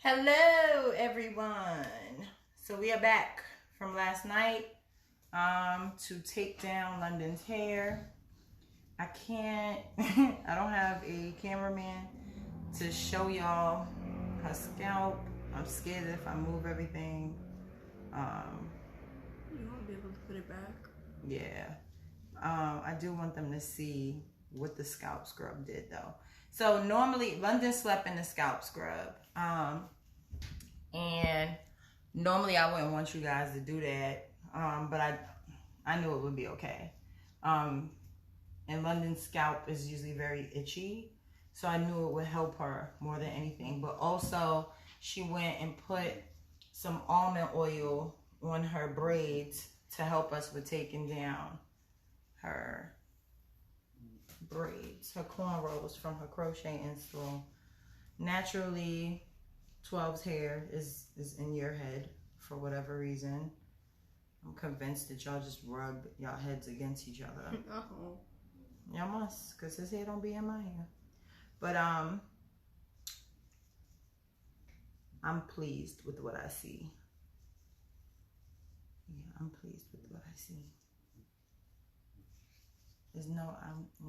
Hello everyone. So we are back from last night to take down London's hair. I can't I don't have a cameraman to show y'all her scalp. I'm scared that if I move everything you won't be able to put it back. Yeah. I do want them to see what the scalp scrub did though. So normally London slept in the scalp scrub. And normally I wouldn't want you guys to do that. But I knew it would be okay. And London's scalp is usually very itchy. So I knew it would help her more than anything. But also she went and put some almond oil on her braids to help us with taking down her braids, her cornrows from her crochet install. Naturally, 12's hair is in your head for whatever reason. I'm convinced that y'all just rub y'all heads against each other. Y'all must, because his hair don't be in my hair. But I'm pleased with what I see. Yeah, I'm pleased with what I see. There's no,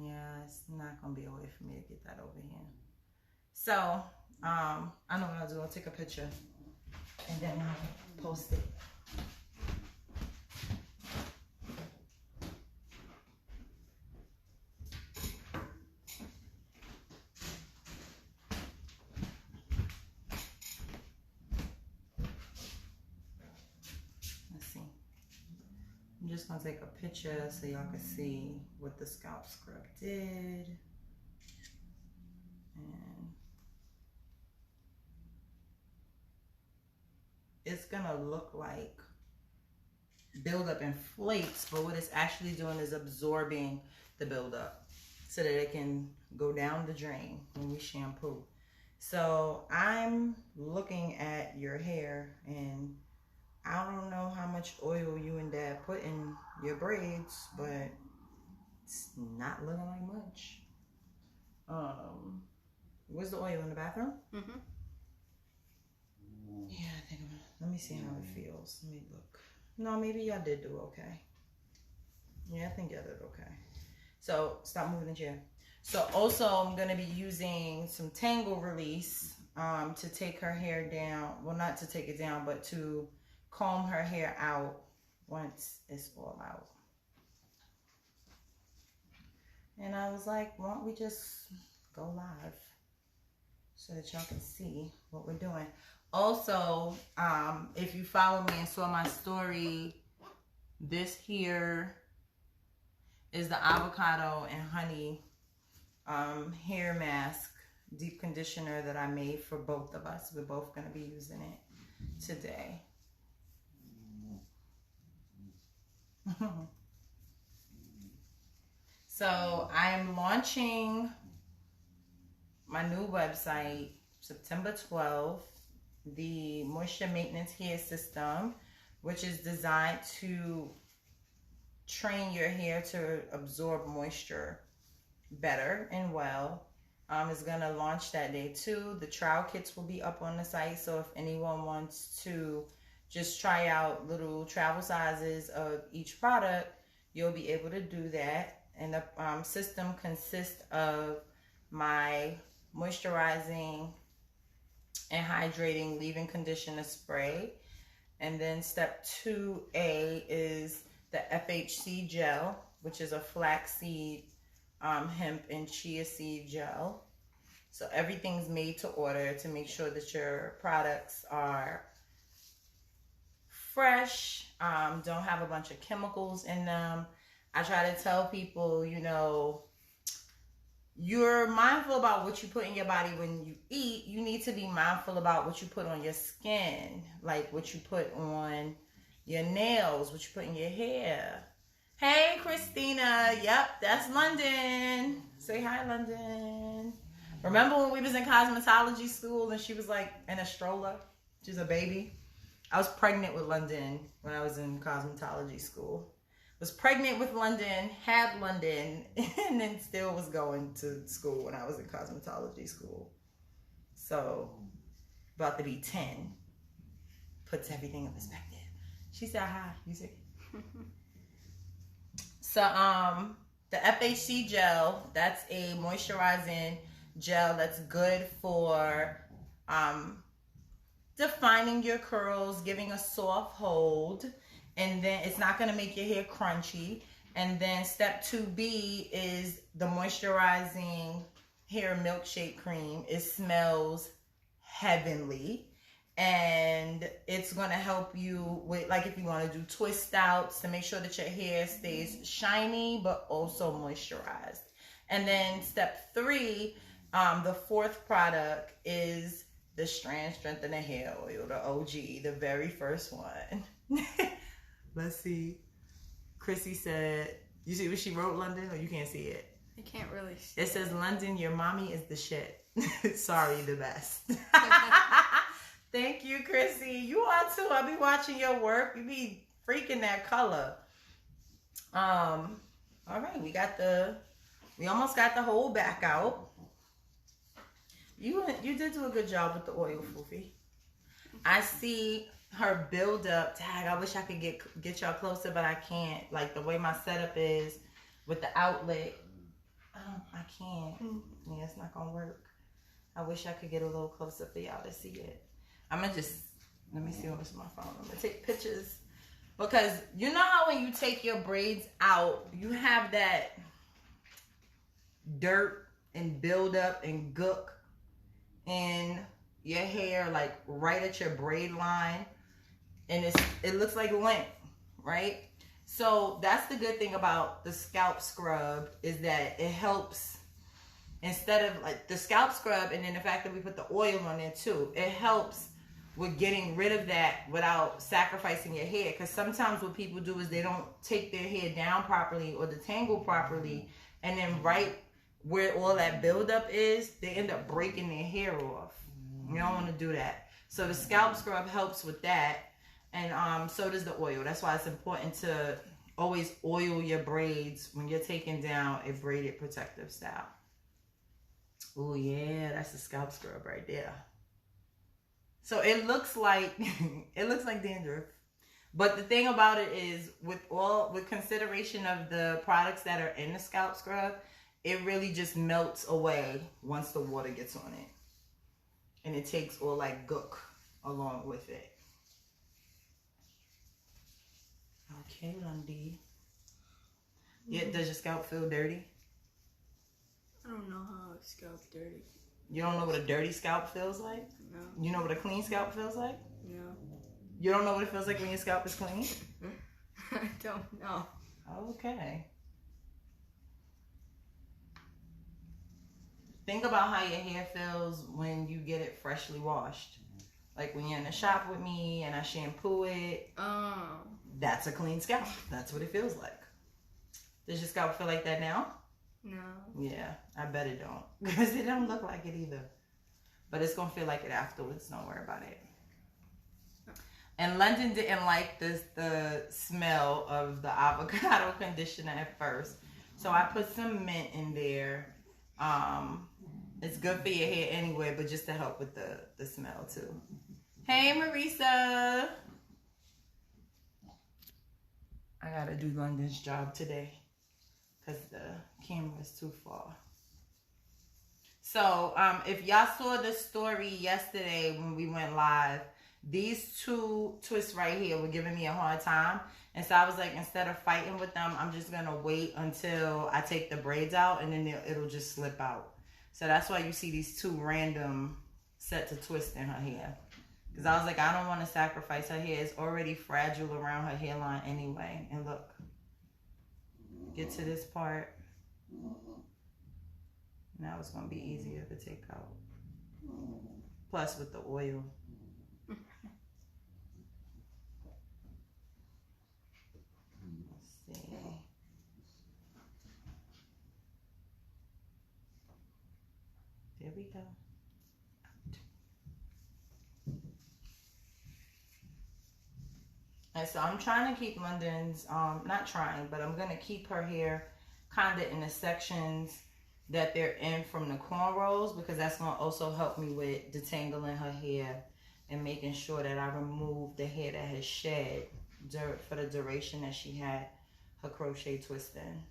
yeah, it's not gonna be a way for me to get that over here. So, I know what I'll do. I'll take a picture and then I'll post it. Let's see. I'm just gonna take a picture so y'all can see what the scalp scrub did. And it's gonna look like buildup in flakes, but what it's actually doing is absorbing the buildup so that it can go down the drain when we shampoo. So I'm looking at your hair, and I don't know how much oil you and Dad put in your braids, but it's not looking like much. Where's the oil in the bathroom? Mm-hmm. Yeah, I think let me see how it feels. Let me look. No, maybe y'all did do okay. Yeah, I think y'all did okay. So stop moving the chair. So also I'm gonna be using some Tangle release to take her hair down. Well, not to take it down, but to comb her hair out once it's all out. And I was like, why don't we just go live so that y'all can see what we're doing. Also, if you follow me and saw my story, this here is the avocado and honey hair mask deep conditioner that I made for both of us. We're both going to be using it today. So I am launching my new website September 12th, the Moisture Maintenance Hair System, which is designed to train your hair to absorb moisture better and well. Is going to launch that day too. The trial kits will be up on the site, so if anyone wants to just try out little travel sizes of each product, you'll be able to do that. And the system consists of my moisturizing and hydrating leave-in conditioner spray, and then step 2A is the FHC gel, which is a flaxseed, hemp, and chia seed gel. So everything's made to order to make sure that your products are fresh, don't have a bunch of chemicals in them. I try to tell people, you know, you're mindful about what you put in your body when you eat. You need to be mindful about what you put on your skin, like what you put on your nails, what you put in your hair. Hey, Christina. Yep, that's London. Say hi, London. Remember when we was in cosmetology school and she was like in a stroller? She's a baby. I was pregnant with London when I was in cosmetology school. Was pregnant with London, had London, and then still was going to school when I was in cosmetology school. So about to be 10. Puts everything in perspective. She said hi. You see? So the FHC gel, that's a moisturizing gel that's good for defining your curls, giving a soft hold, and then it's not going to make your hair crunchy. And then step 2B is the moisturizing hair milkshake cream. It smells heavenly, and it's going to help you with, like, if you want to do twist outs, to make sure that your hair stays shiny but also moisturized. And then step 3, the fourth product, is the Strengthening Hair Oil, the OG, the very first one. Let's see. Chrissy said, you see what she wrote, London, or you can't see it? I can't really see it. Says, London, your mommy is the shit. Sorry, the best. Thank you, Chrissy. You are too. I be watching your work. You be freaking that color. All right, we almost got the whole back out. You did do a good job with the oil, Foofy. I see her build-up tag. I wish I could get y'all closer, but I can't. Like, the way my setup is with the outlet, I can't. Yeah, it's not gonna work. I wish I could get a little closer for y'all to see it. I'm gonna just, let me see what's my phone. I'm gonna take pictures, because you know how when you take your braids out, you have that dirt and build-up and gook in your hair, like right at your braid line, and it looks like lint, right? So that's the good thing about the scalp scrub, is that it helps, instead of like the scalp scrub, and then the fact that we put the oil on there too, it helps with getting rid of that without sacrificing your hair. Because sometimes what people do is they don't take their hair down properly or detangle properly, and then right where all that buildup is, they end up breaking their hair off. You don't want to do that. So the scalp scrub helps with that, and so does the oil. That's why it's important to always oil your braids when you're taking down a braided protective style. Oh yeah, that's the scalp scrub right there. So it looks like dandruff. But the thing about it is, with consideration of the products that are in the scalp scrub, it really just melts away once the water gets on it. And it takes all like gook along with it. Okay, Lundy. Yeah, does your scalp feel dirty? I don't know how a scalp dirty. You don't know what a dirty scalp feels like? No. You know what a clean scalp feels like? No. You don't know what it feels like when your scalp is clean? I don't know. Okay. Think about how your hair feels when you get it freshly washed. Like when you're in the shop with me and I shampoo it. Oh. That's a clean scalp. That's what it feels like. Does your scalp feel like that now? No. Yeah, I bet it don't. Because it don't look like it either. But it's going to feel like it afterwards. Don't worry about it. And London didn't like the smell of the avocado conditioner at first. So I put some mint in there. It's good for your hair anyway, but just to help with the smell too. Hey, Marisa. I got to do London's job today because the camera is too far. So if y'all saw the story yesterday when we went live, these two twists right here were giving me a hard time. And so I was like, instead of fighting with them, I'm just going to wait until I take the braids out, and then it'll just slip out. So that's why you see these two random sets of twists in her hair. Because I was like, I don't want to sacrifice her hair. It's already fragile around her hairline anyway. And look, get to this part. Now it's going to be easier to take out. Plus with the oil. Let's see. There we go. And so I'm trying to keep London's, not trying, but I'm going to keep her hair kind of in the sections that they're in from the cornrows, because that's going to also help me with detangling her hair and making sure that I remove the hair that has shed for the duration that she had her crochet twist in.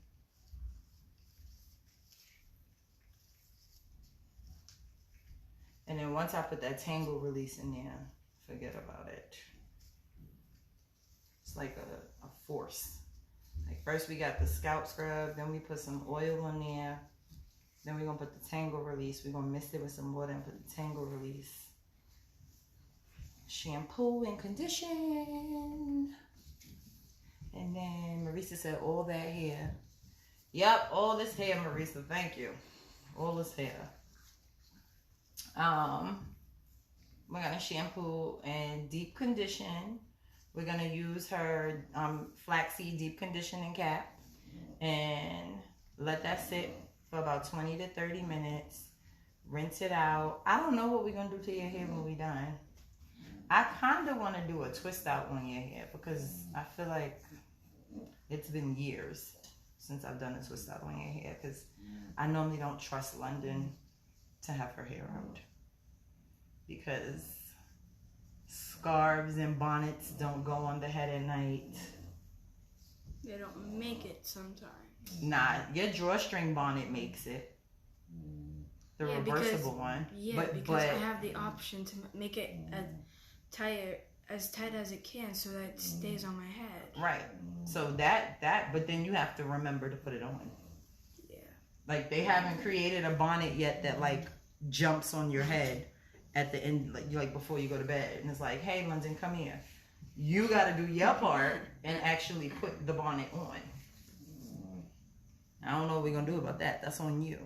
And then once I put that Tangle release in there, forget about it. It's like a force. Like first we got the scalp scrub, then we put some oil on there. Then we're going to put the Tangle release. We're going to mix it with some water and put the Tangle release. Shampoo and condition. And then Marisa said all that hair. Yep, all this hair, Marisa. Thank you. All this hair. We're going to shampoo and deep condition. We're going to use her flaxseed deep conditioning cap and let that sit for about 20 to 30 minutes. Rinse it out. I don't know what we're going to do to your hair when we're done. I kind of want to do a twist out on your hair because I feel like it's been years since I've done a twist out on your hair, because I normally don't trust London to have her hair out because scarves and bonnets don't go on the head at night. They don't make it sometimes. Nah, your drawstring bonnet makes it. The reversible one. Yeah, because I have the option to make it as tight as it can so that it stays on my head. Right. So but then you have to remember to put it on. Yeah. Like they haven't created a bonnet yet that like jumps on your head at the end, like before you go to bed, and it's like, hey, London, come here. You got to do your part and actually put the bonnet on. I don't know what we're gonna do about that. That's on you.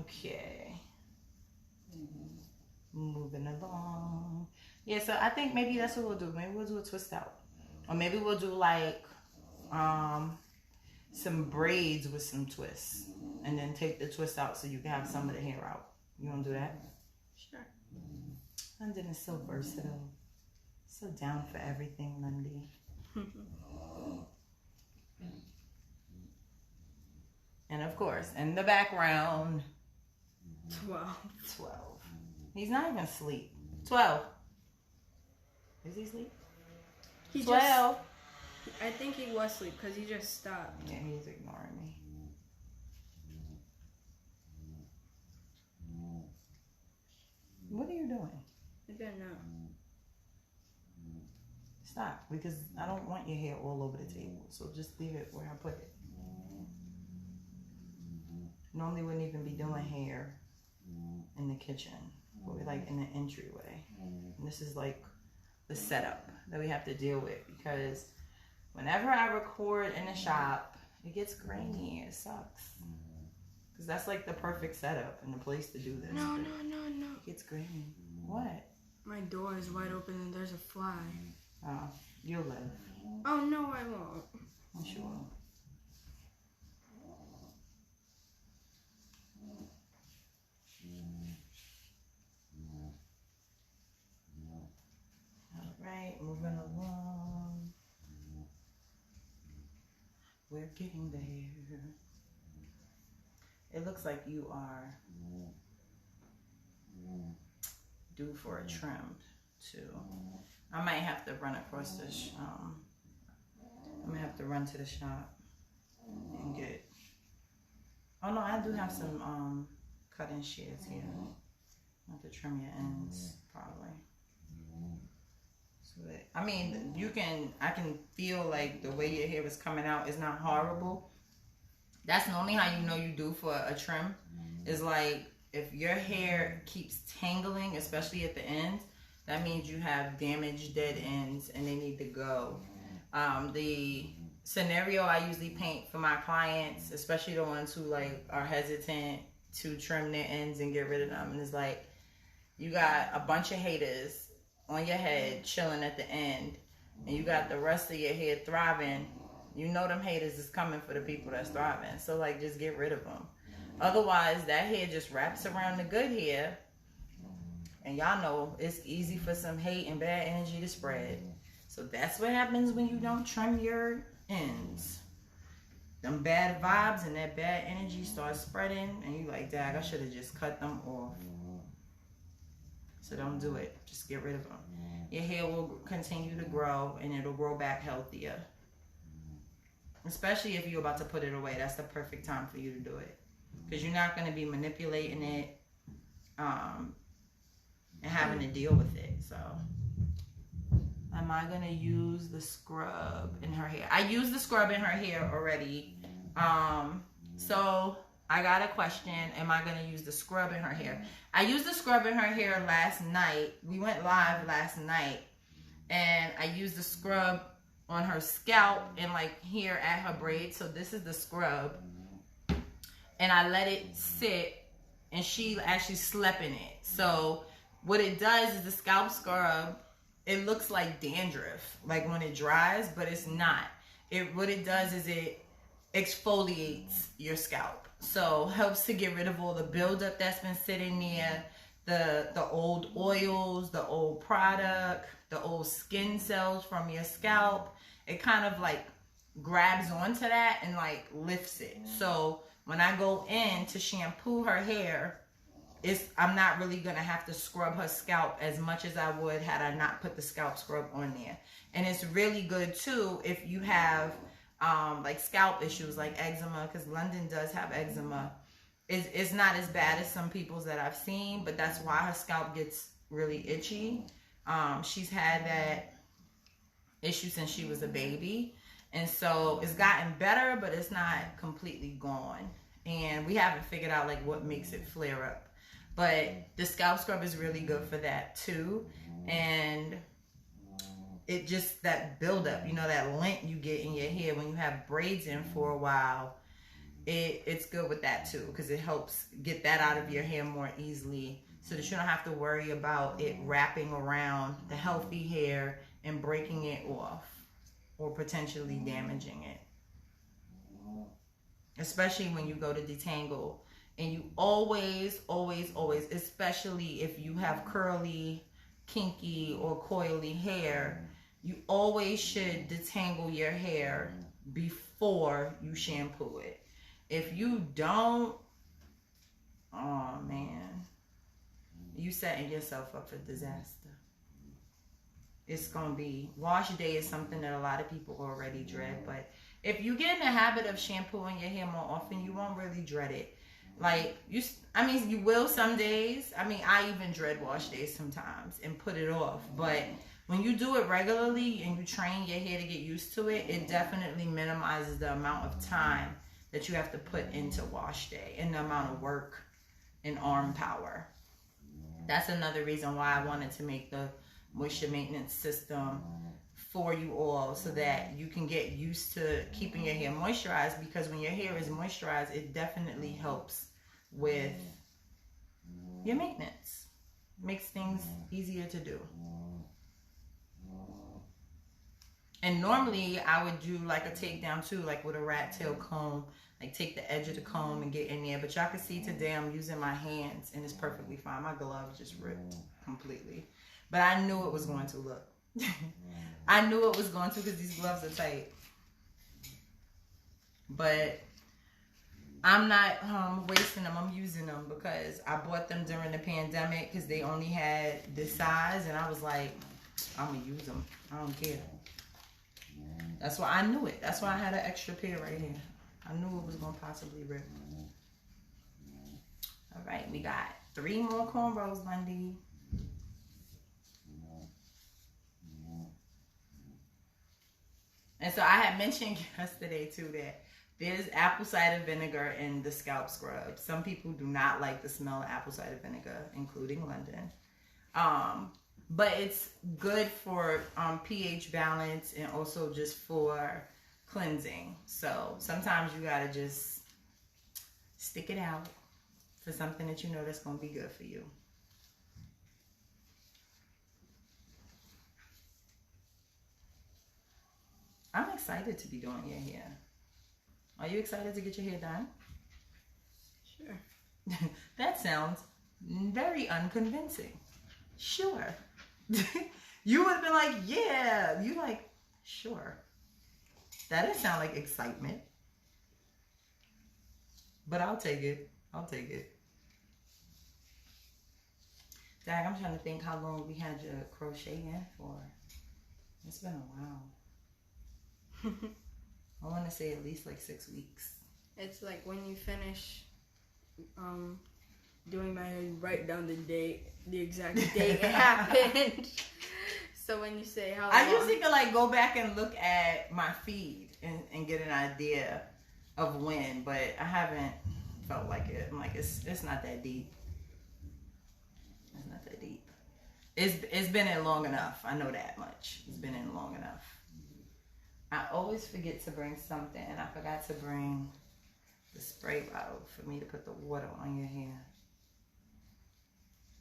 Okay. Moving along. Yeah, so I think maybe that's what we'll do. Maybe we'll do a twist out. Or maybe we'll do like some braids with some twists. And then take the twist out so you can have some of the hair out. You wanna do that? Sure. London is so versatile. So down for everything, Lundy. And of course, in the background, 12. He's not even asleep. 12. Is he asleep? 12. I think he was asleep because he just stopped. Yeah, he's ignoring me. What are you doing? I don't know. Stop, because I don't want your hair all over the table. So just leave it where I put it. Normally wouldn't even be doing hair in the kitchen. We'll be like in the entryway. And this is like the setup that we have to deal with, because whenever I record in the shop, it gets grainy. It sucks. Because that's like the perfect setup and the place to do this. No. It gets grainy. What? My door is wide open and there's a fly. Oh, you'll live. Oh, no, I won't. I'm sure. Alright, moving along. We're getting there. It looks like you are due for a trim too. I might have to run across this. I'm gonna have to run to the shop and get. Oh no, I do have some cutting shears here. I have to trim your ends probably. So that, I mean, I can feel like the way your hair is coming out is not horrible. That's normally how you know you do for a trim. Is like if your hair keeps tangling, especially at the ends, that means you have damaged dead ends and they need to go. The scenario I usually paint for my clients, especially the ones who like are hesitant to trim their ends and get rid of them, and it's like you got a bunch of haters on your head chilling at the end, and you got the rest of your hair thriving. You know them haters is coming for the people that's thriving. So like just get rid of them. Otherwise that hair just wraps around the good hair. And y'all know it's easy for some hate and bad energy to spread. So that's what happens when you don't trim your ends. them bad vibes and that bad energy starts spreading, and you like, dag, I should have just cut them off. So don't do it. Just get rid of them. Your hair will continue to grow, and it'll grow back healthier. Especially if you're about to put it away. That's the perfect time for you to do it. Because you're not going to be manipulating it and having to deal with it. So, am I going to use the scrub in her hair? I used the scrub in her hair already. So, I got a question. Am I going to use the scrub in her hair? I used the scrub in her hair last night. We went live last night. And I used the scrub on her scalp and like here at her braids. So this is the scrub. And I let it sit, and she actually slept in it. So what it does is the scalp scrub, it looks like dandruff, like when it dries, but it's not. What it does is it exfoliates your scalp. So helps to get rid of all the buildup that's been sitting there, the old oils, the old product, the old skin cells from your scalp. It kind of like grabs onto that and like lifts it. So when I go in to shampoo her hair, I'm not really gonna have to scrub her scalp as much as I would had I not put the scalp scrub on there. And it's really good too if you have like scalp issues like eczema, because London does have eczema. It's not as bad as some people's that I've seen, but that's why her scalp gets really itchy. She's had that issue since she was a baby. And so it's gotten better, but it's not completely gone. And we haven't figured out like what makes it flare up. But the scalp scrub is really good for that too. And it just, that buildup, you know, that lint you get in your hair when you have braids in for a while, it's good with that too, because it helps get that out of your hair more easily so that you don't have to worry about it wrapping around the healthy hair and breaking it off or potentially damaging it. Especially when you go to detangle, and you always, especially if you have curly, kinky, or coily hair, you always should detangle your hair before you shampoo it. If you don't, oh man, you setting yourself up for disaster. It's gonna be, wash day is something that a lot of people already dread, but if you get in the habit of shampooing your hair more often, you won't really dread it. Like, you will some days. I mean, I even dread wash days sometimes and put it off. But when you do it regularly and you train your hair to get used to it, it definitely minimizes the amount of time that you have to put into wash day and the amount of work and arm power. That's another reason why I wanted to make the moisture maintenance system for you all, so that you can get used to keeping your hair moisturized, because when your hair is moisturized, it definitely helps with your maintenance. Makes things easier to do. And normally I would do like a takedown too, like with a rat tail comb, like take the edge of the comb and get in there. But y'all can see today I'm using my hands and it's perfectly fine. My gloves just ripped completely. But I knew it was going to look. I knew it was going to, because these gloves are tight. But I'm not wasting them. I'm using them because I bought them during the pandemic because they only had this size. And I was like, I'm going to use them. I don't care. That's why I knew it. That's why I had an extra pair right here. I knew it was going to possibly rip. All right, we got 3 more cornrows, Lundy. And so I had mentioned yesterday too that there's apple cider vinegar in the scalp scrub. Some people do not like the smell of apple cider vinegar, including London. But it's good for pH balance and also just for cleansing. So sometimes you gotta just stick it out for something that you know that's gonna be good for you. I'm excited to be doing your hair. Are you excited to get your hair done? Sure. That sounds very unconvincing. Sure. You would have been like, yeah. You like, sure. That didn't sound like excitement. But I'll take it. I'll take it. Dag, I'm trying to think how long we had your crochet in for. It's been a while. I want to say at least like 6 weeks. It's like when you finish doing my hair, you write down the date, the exact date it happened. So when you say how long, I usually can like go back and look at my feed and get an idea of when, but I haven't felt like it. I'm like, it's not that deep. It's not that deep. It's been in long enough. I know that much. It's been in long enough. I always forget to bring something. I forgot to bring the spray bottle for me to put the water on your hair.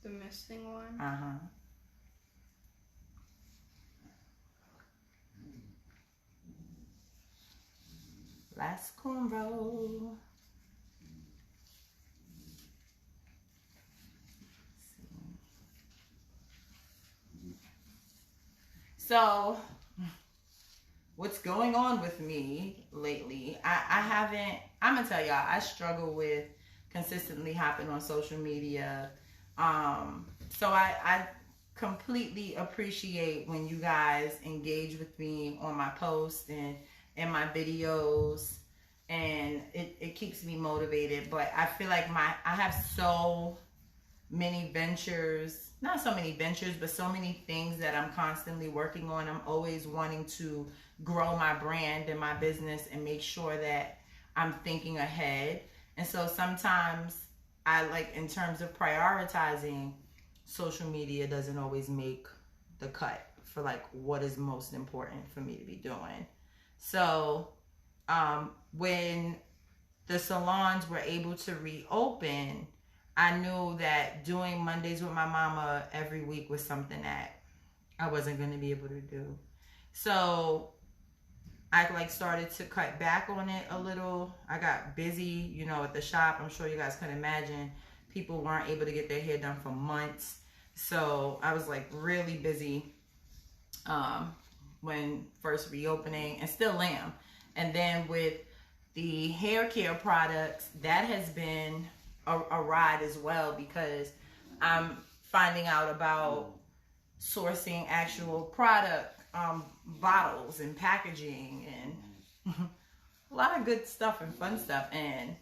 the misting one. Uh-huh. Last cornrow. So, what's going on with me lately? I haven't, I'm gonna tell y'all, I struggle with consistently hopping on social media. So I completely appreciate when you guys engage with me on my posts and my videos, and it keeps me motivated. But I feel like I have so many ventures, not so many ventures, but so many things that I'm constantly working on. I'm always wanting to grow my brand and my business and make sure that I'm thinking ahead. And so sometimes I like, in terms of prioritizing, social media doesn't always make the cut for like what is most important for me to be doing. So when the salons were able to reopen, I knew that doing Mondays with my mama every week was something that I wasn't going to be able to do. So I like started to cut back on it a little. I got busy, you know, at the shop. I'm sure you guys can imagine. People weren't able to get their hair done for months. So I was like really busy when first reopening, and still am. And then with the hair care products, that has been a ride as well, because I'm finding out about sourcing actual product, bottles and packaging and a lot of good stuff and fun stuff. And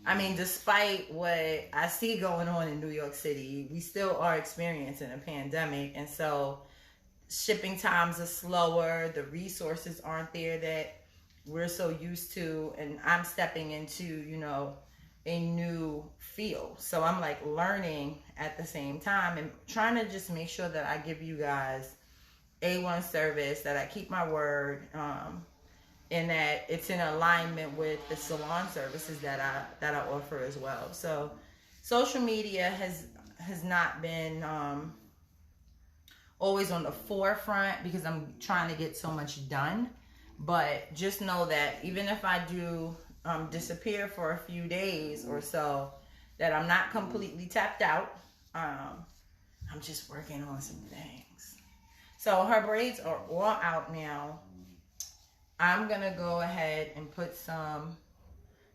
I mean, despite what I see going on in New York City, we still are experiencing a pandemic. And so shipping times are slower. The resources aren't there that we're so used to. And I'm stepping into, you know, a new field. So I'm like learning at the same time and trying to just make sure that I give you guys A1 service, that I keep my word, and that it's in alignment with the salon services that I offer as well. So social media has not been always on the forefront because I'm trying to get so much done. But just know that even if I do disappear for a few days or so, that I'm not completely tapped out. I'm just working on some things. So her braids are all out now. I'm gonna go ahead and put some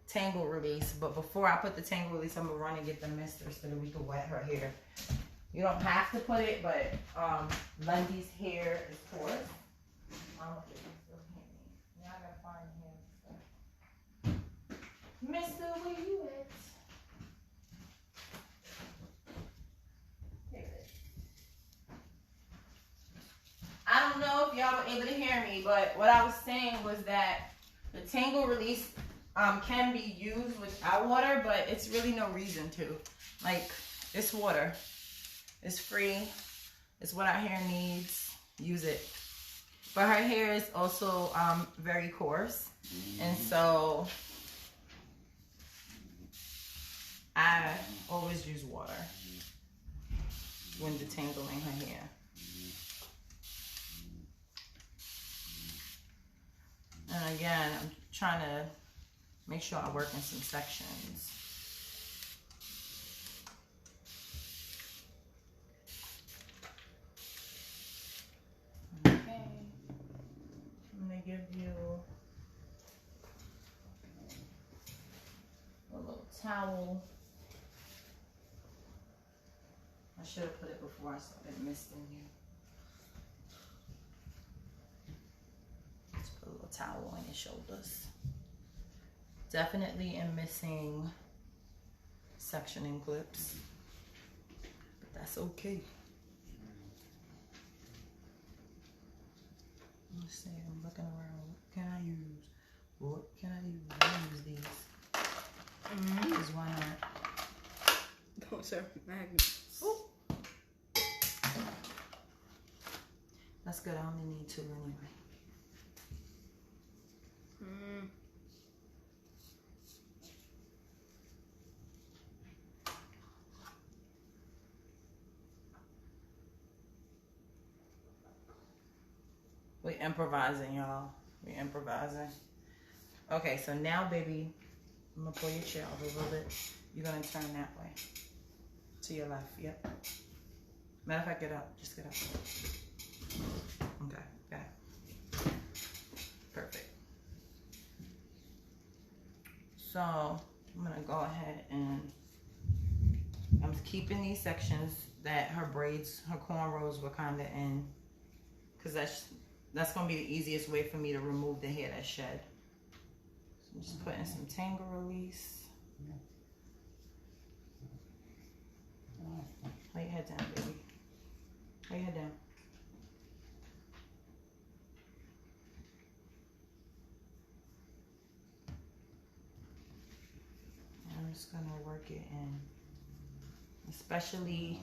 Tangle release, but before I put the Tangle release, I'm gonna run and get the mister so that we can wet her hair. You don't have to put it, but Lundy's hair is coarse. Now I gotta find him. Mister, where you at? Here it is. I don't know if y'all were able to hear me, but what I was saying was that the Tangle release can be used without water, but it's really no reason to. Like, it's water. It's free. It's what our hair needs. Use it. But her hair is also very coarse, and so I always use water when detangling her hair. And again, I'm trying to make sure I work in some sections. Okay. I'm going to give you a little towel. I should have put it before I started misting here. Just put a little towel on your shoulders. Definitely am missing sectioning clips, but that's okay. Let's see, I'm looking around. What can I use? What can I use? I use these. Because why not? Those are magnets. Ooh. That's good. I only need 2 anyway. We improvising, y'all. We improvising. Okay, so now, baby, I'm gonna pull your chair over a little bit. You're gonna turn that way. To your left, yep. Matter of fact, get up. Just get up. Okay, got it. Perfect. So, I'm gonna go ahead and I'm keeping these sections that her braids, her cornrows were kind of in, because that's going to be the easiest way for me to remove the hair that's shed. So I'm just putting some Tangle release. Lay your head down, baby. Lay your head down. I'm just going to work it in, especially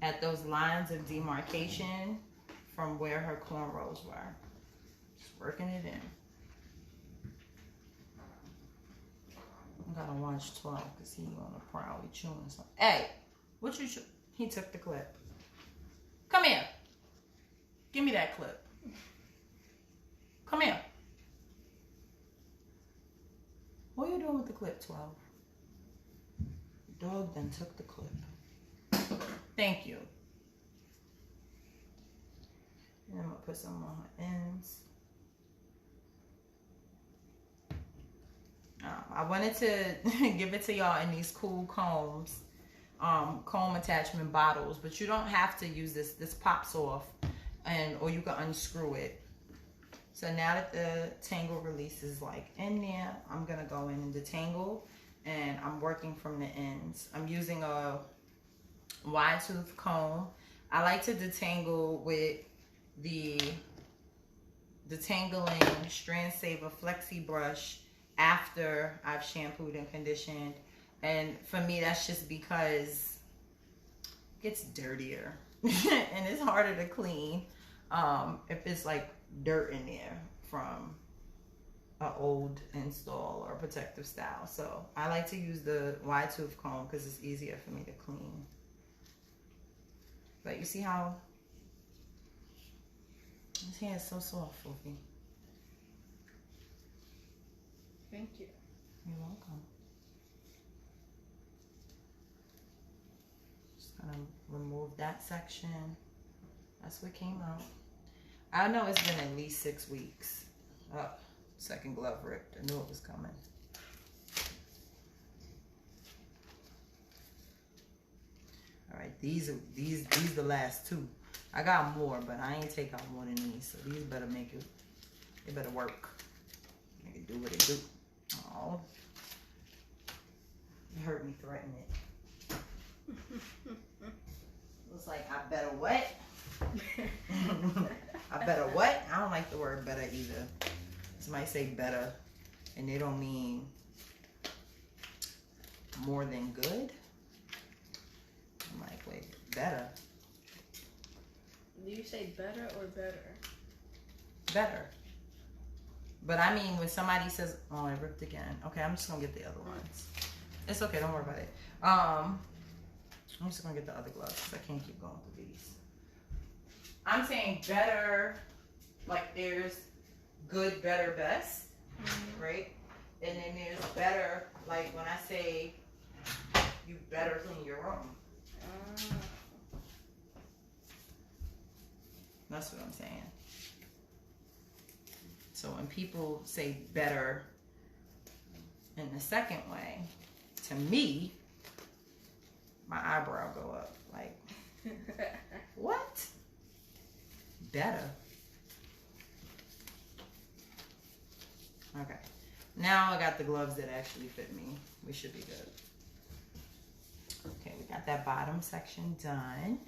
at those lines of demarcation from where her cornrows were. Just working it in. I gotta watch 12 because he on the prowl, he chewing something. Hey, what you he took the clip. Come here. Give me that clip. Come here. What are you doing with the clip, 12? The dog then took the clip. Thank you. And I'm gonna put some on her ends. I wanted to give it to y'all in these cool combs, comb attachment bottles, but you don't have to use this. This pops off, or you can unscrew it. So now that the Tangle release is like in there, I'm gonna go in and detangle, and I'm working from the ends. I'm using a wide tooth comb. I like to detangle with the detangling Strand Saver Flexi brush after I've shampooed and conditioned. And for me, that's just because it gets dirtier and it's harder to clean if it's like dirt in there from an old install or protective style. So I like to use the wide tooth comb because it's easier for me to clean. But you see how this hair is so soft, Foofy. Thank you. You're welcome. Just gonna remove that section. That's what came out. I know it's been at least 6 weeks. Oh, second glove ripped. I knew it was coming. All right, these the last 2. I got more, but I ain't take out more than these. So these better make it. They better work. Make it do what it do. Oh, you heard me threaten it. Looks like I better what? I better what? I don't like the word better either. Somebody say better, and they don't mean more than good. I'm like, wait, better. Do you say better or better? Better. But I mean, when somebody says, oh, I ripped again. Okay, I'm just going to get the other ones. It's okay, don't worry about it. I'm just going to get the other gloves because I can't keep going through these. I'm saying better, like there's good, better, best, right? And then there's better, like when I say you better clean your room. That's what I'm saying. So when people say better in the second way, to me, my eyebrow go up. Like, what? Better. Okay. Now I got the gloves that actually fit me. We should be good. Okay, we got that bottom section done.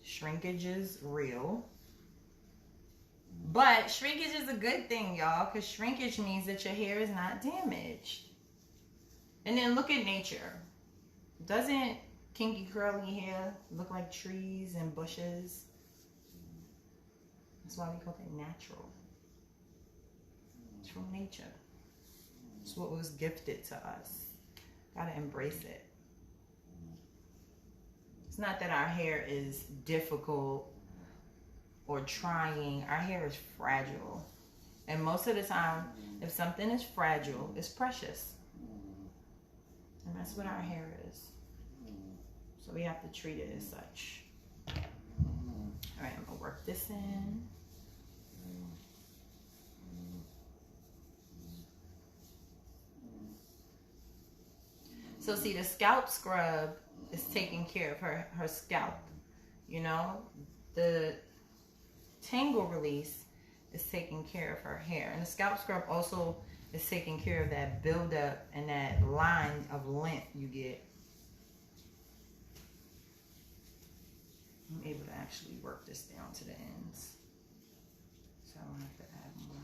Shrinkage is real. But shrinkage is a good thing, y'all, because shrinkage means that your hair is not damaged. And then look at nature. Doesn't kinky curly hair look like trees and bushes? That's why we call it natural. It's from nature. It's what was gifted to us. Gotta embrace it. It's not that our hair is difficult or trying. Our hair is fragile. And most of the time, if something is fragile, it's precious. And that's what our hair is. So we have to treat it as such. All right, I'm gonna work this in. So see, the scalp scrub is taking care of her scalp. You know, the Tangle release is taking care of her hair. And the scalp scrub also is taking care of that buildup and that line of length you get. I'm able to actually work this down to the ends. So I don't have to add more.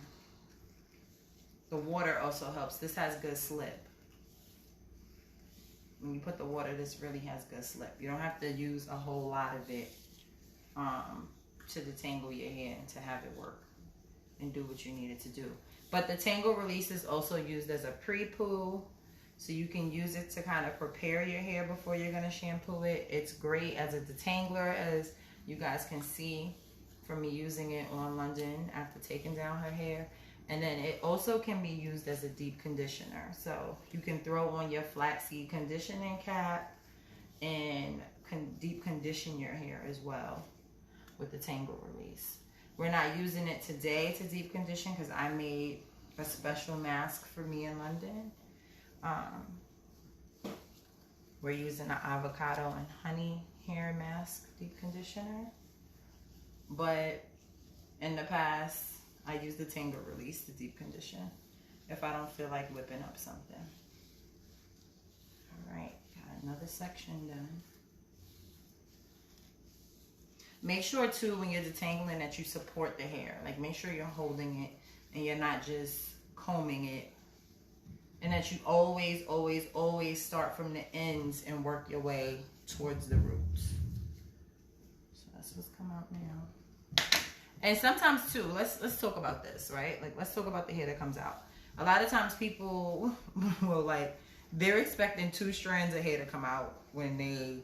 The water also helps. This has good slip. When you put the water, this really has good slip. You don't have to use a whole lot of it to detangle your hair and to have it work and do what you need it to do. But the Tangle release is also used as a pre-poo, so you can use it to kind of prepare your hair before you're going to shampoo it. It's great as a detangler, as you guys can see from me using it on London after taking down her hair. And then it also can be used as a deep conditioner. So you can throw on your flaxseed conditioning cap and deep condition your hair as well with the Tangle release. We're not using it today to deep condition because I made a special mask for me in London. We're using an avocado and honey hair mask deep conditioner. But in the past, I use the Tangle release to deep condition if I don't feel like whipping up something. All right, got another section done. Make sure too when you're detangling that you support the hair. Like make sure you're holding it and you're not just combing it. And that you always, always, always start from the ends and work your way towards the roots. So that's what's come out now. And sometimes too, let's talk about this, right? Like let's talk about the hair that comes out. A lot of times people will they're expecting 2 strands of hair to come out when they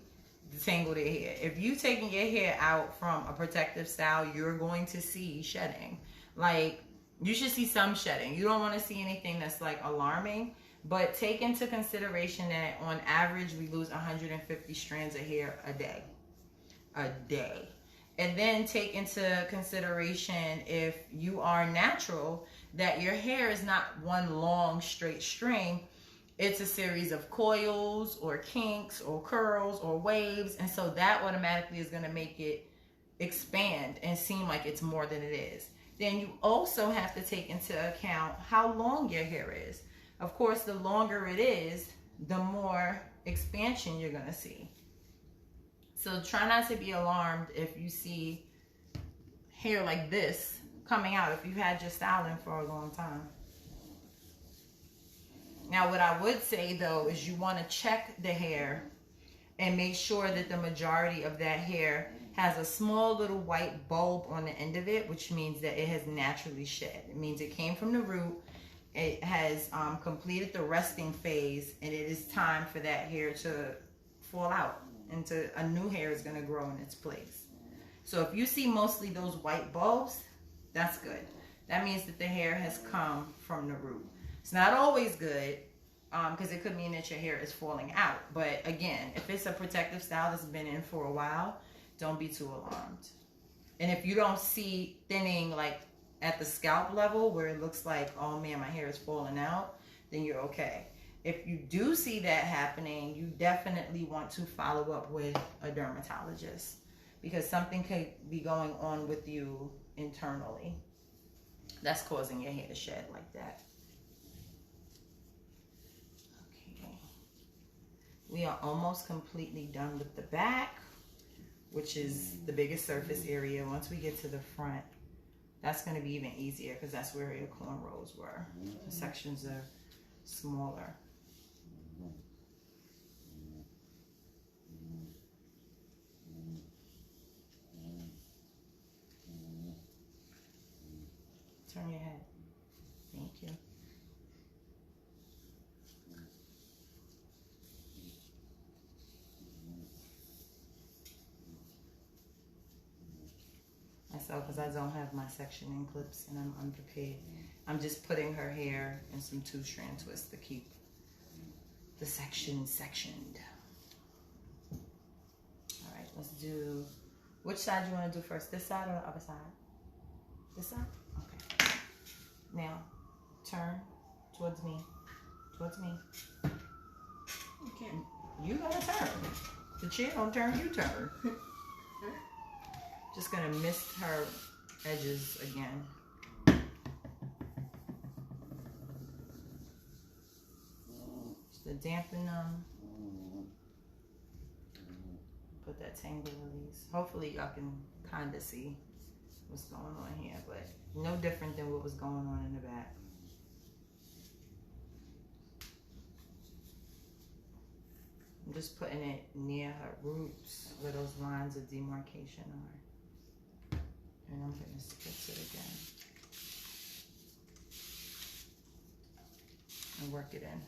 detangle their hair. If you taking your hair out from a protective style, you're going to see shedding. Like you should see some shedding. You don't want to see anything that's like alarming, but take into consideration that on average we lose 150 strands of hair a day. A day. And then take into consideration if you are natural, that your hair is not one long straight string. It's a series of coils or kinks or curls or waves. And so that automatically is going to make it expand and seem like it's more than it is. Then you also have to take into account how long your hair is. Of course, the longer it is, the more expansion you're going to see. So try not to be alarmed if you see hair like this coming out if you've had your styling for a long time. Now what I would say though is you want to check the hair and make sure that the majority of that hair has a small little white bulb on the end of it, which means that it has naturally shed. It means it came from the root, it has completed the resting phase, and it is time for that hair to fall out. Into a new hair is going to grow in its place. So if you see mostly those white bulbs, that's good. That means that the hair has come from the root. It's not always good because it could mean that your hair is falling out. But again, if it's a protective style that's been in for a while, don't be too alarmed. And if you don't see thinning like at the scalp level where it looks like, oh man, my hair is falling out, then you're okay. if you do see that happening, you definitely want to follow up with a dermatologist, because something could be going on with you internally that's causing your hair to shed like that. Okay. We are almost completely done with the back, which is the biggest surface area. Once we get to the front, that's going to be even easier because that's where your cornrows were. The sections are smaller. Turn your head. Thank you. So, because I don't have my sectioning clips and I'm unprepared, I'm just putting her hair in some 2-strand twists to keep the section sectioned. All right, let's do, which side do you want to do first? This side or the other side? This side? Okay. Now, turn towards me. Towards me. Okay. You gotta turn. The chair don't turn, you turn. Just gonna mist her edges again. Just to dampen them. Put that Tangle release. Hopefully y'all can kind of see what's going on here, but no different than what was going on in the back. I'm just putting it near her roots where those lines of demarcation are. And I'm going to spritz it again. And work it in.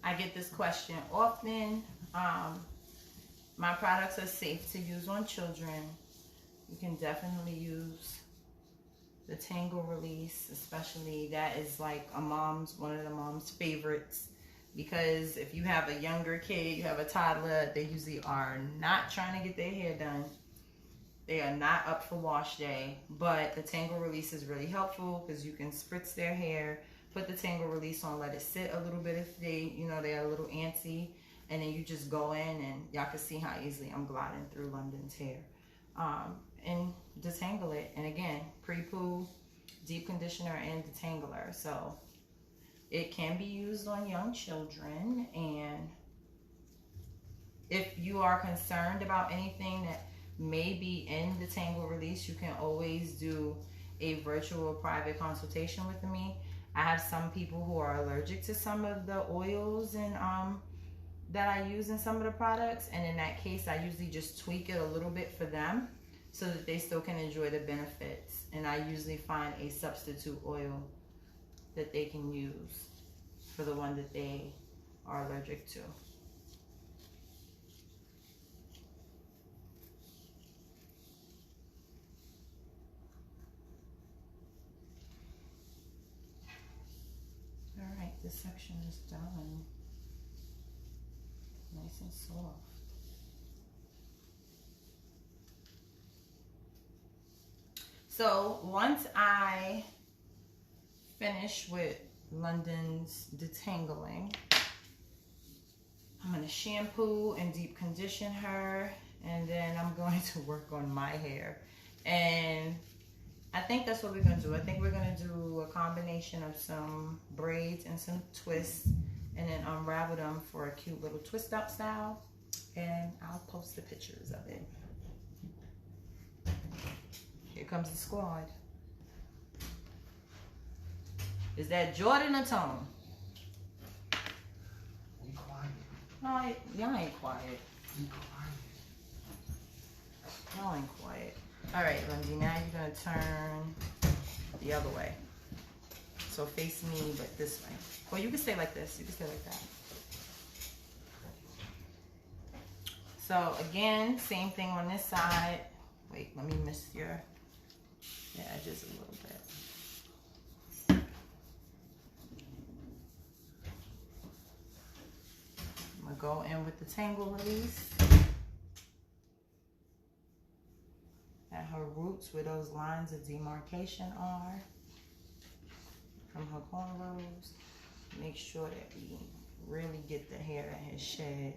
I get this question often. My products are safe to use on children. You can definitely use the Tangle release, especially that is like one of the mom's favorites, because if you have a younger kid, you have a toddler, they usually are not trying to get their hair done. They are not up for wash day, but the Tangle release is really helpful because you can spritz their hair, put the Tangle release on, let it sit a little bit if they, they are a little antsy, and then you just go in and y'all can see how easily I'm gliding through London's hair. And detangle it. And again, pre-poo, deep conditioner, and detangler. So it can be used on young children. And if you are concerned about anything that may be in the Tangle release, you can always do a virtual private consultation with me. I have some people who are allergic to some of the oils and that I use in some of the products, and in that case I usually just tweak it a little bit for them so that they still can enjoy the benefits. And I usually find a substitute oil that they can use for the one that they are allergic to. All right, this section is done. Nice and soft. So once I finish with London's detangling, I'm going to shampoo and deep condition her, and then I'm going to work on my hair. And I think that's what we're going to do. I think we're going to do a combination of some braids and some twists, and then unravel them for a cute little twist out style. And I'll post the pictures of it. Here comes the squad. Is that Jordan or Tone? Be quiet. No, y'all ain't quiet. Be quiet. Y'all ain't quiet. All right, Lindsay, now you're gonna turn the other way. So face me, but this way. Or you can stay like this. You can stay like that. So again, same thing on this side. Wait, let me miss your the edges a little bit. I'm gonna go in with the Tangle release at her roots where those lines of demarcation are from her cornrows. Make sure that we really get the hair that has shed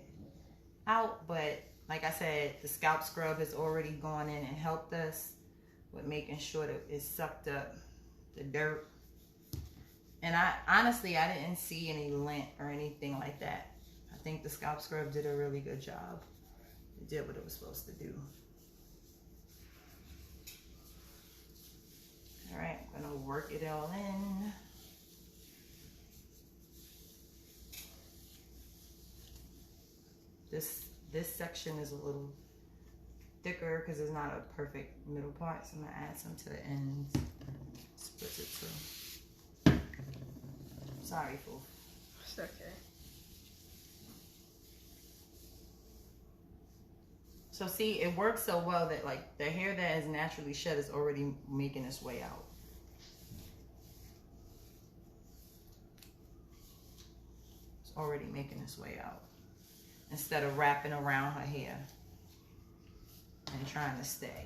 out. But like I said, the scalp scrub has already gone in and helped us with making sure that it sucked up the dirt. And I honestly didn't see any lint or anything like that. I think the scalp scrub did a really good job. It did what it was supposed to do. All right, I'm gonna work it all in. This section is a little thicker because it's not a perfect middle part, so I'm gonna add some to the ends. Split it too. Sorry, fool. It's okay. So see, it works so well that like the hair that is naturally shed is already making its way out. It's already making its way out. Instead of wrapping around her hair and trying to stay.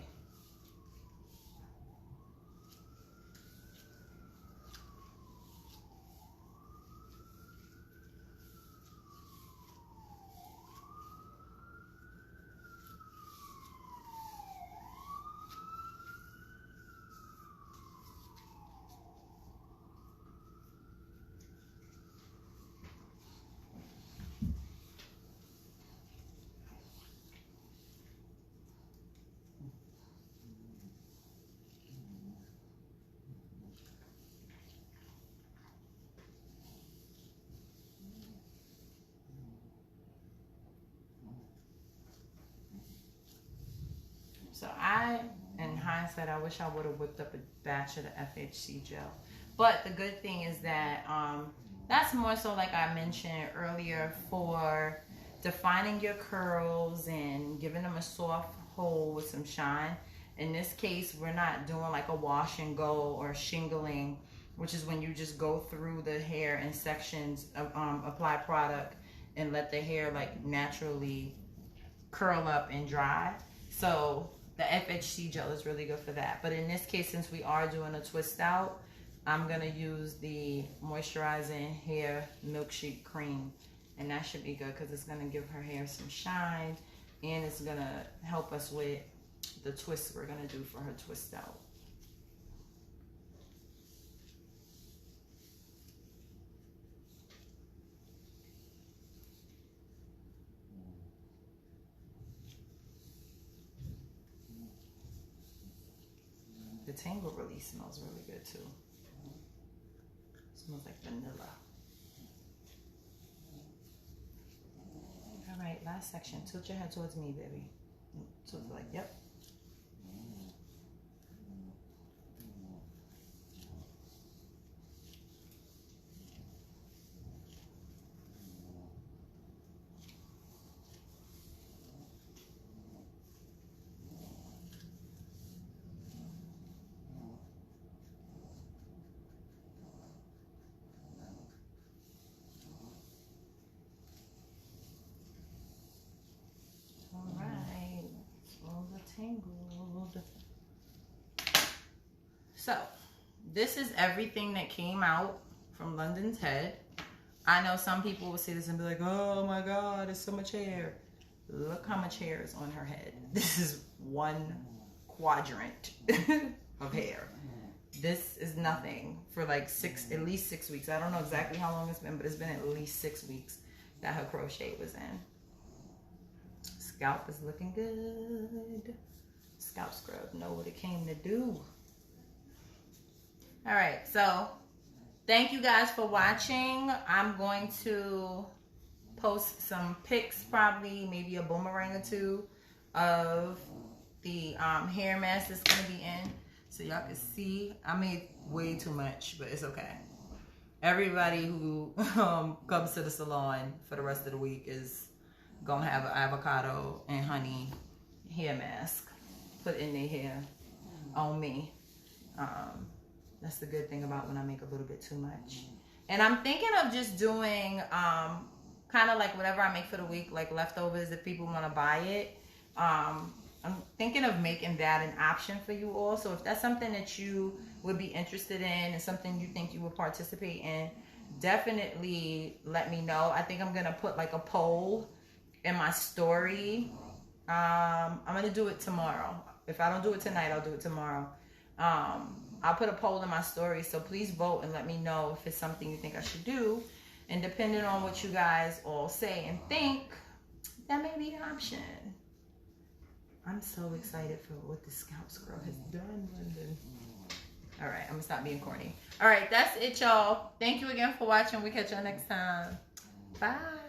So in hindsight, I wish I would have whipped up a batch of the FHC gel. But the good thing is that that's more so, like I mentioned earlier, for defining your curls and giving them a soft hold with some shine. In this case, we're not doing like a wash and go or shingling, which is when you just go through the hair in sections of apply product and let the hair like naturally curl up and dry. So the FHC gel is really good for that. But in this case, since we are doing a twist out, I'm gonna use the moisturizing hair milkshake cream, and that should be good because it's gonna give her hair some shine, and it's gonna help us with the twists we're gonna do for her twist out. The Tangle release smells really good too. It smells like vanilla. All right, last section. Tilt your head towards me, baby. Tilt it like, yep. Tangled. So this is everything that came out from London's head. I know some people will see this and be like, oh my god, there's so much hair. Look how much hair is on her head. This is one quadrant of hair. This is nothing for like at least 6 weeks. I don't know exactly how long it's been, but it's been at least 6 weeks that her crochet was in. Scalp is looking good. Scalp scrub, know what it came to do. All right, so thank you guys for watching. I'm going to post some pics, probably maybe a boomerang or two of the hair mask that's gonna be in, so y'all can see. I made way too much, but it's okay. Everybody who comes to the salon for the rest of the week is gonna have an avocado and honey hair mask put in their hair on me. That's the good thing about when I make a little bit too much. And I'm thinking of just doing kind of like whatever I make for the week, like leftovers if people want to buy it. I'm thinking of making that an option for you all. So if that's something that you would be interested in and something you think you would participate in, definitely let me know. I think I'm going to put like a poll in my story. I'm going to do it tomorrow. If I don't do it tonight, I'll do it tomorrow. I'll put a poll in my story, so please vote and let me know if it's something you think I should do. And depending on what you guys all say and think, that may be an option. I'm so excited for what the Scalp Scrub has done, London. All right, I'm going to stop being corny. All right, that's it, y'all. Thank you again for watching. We'll catch y'all next time. Bye.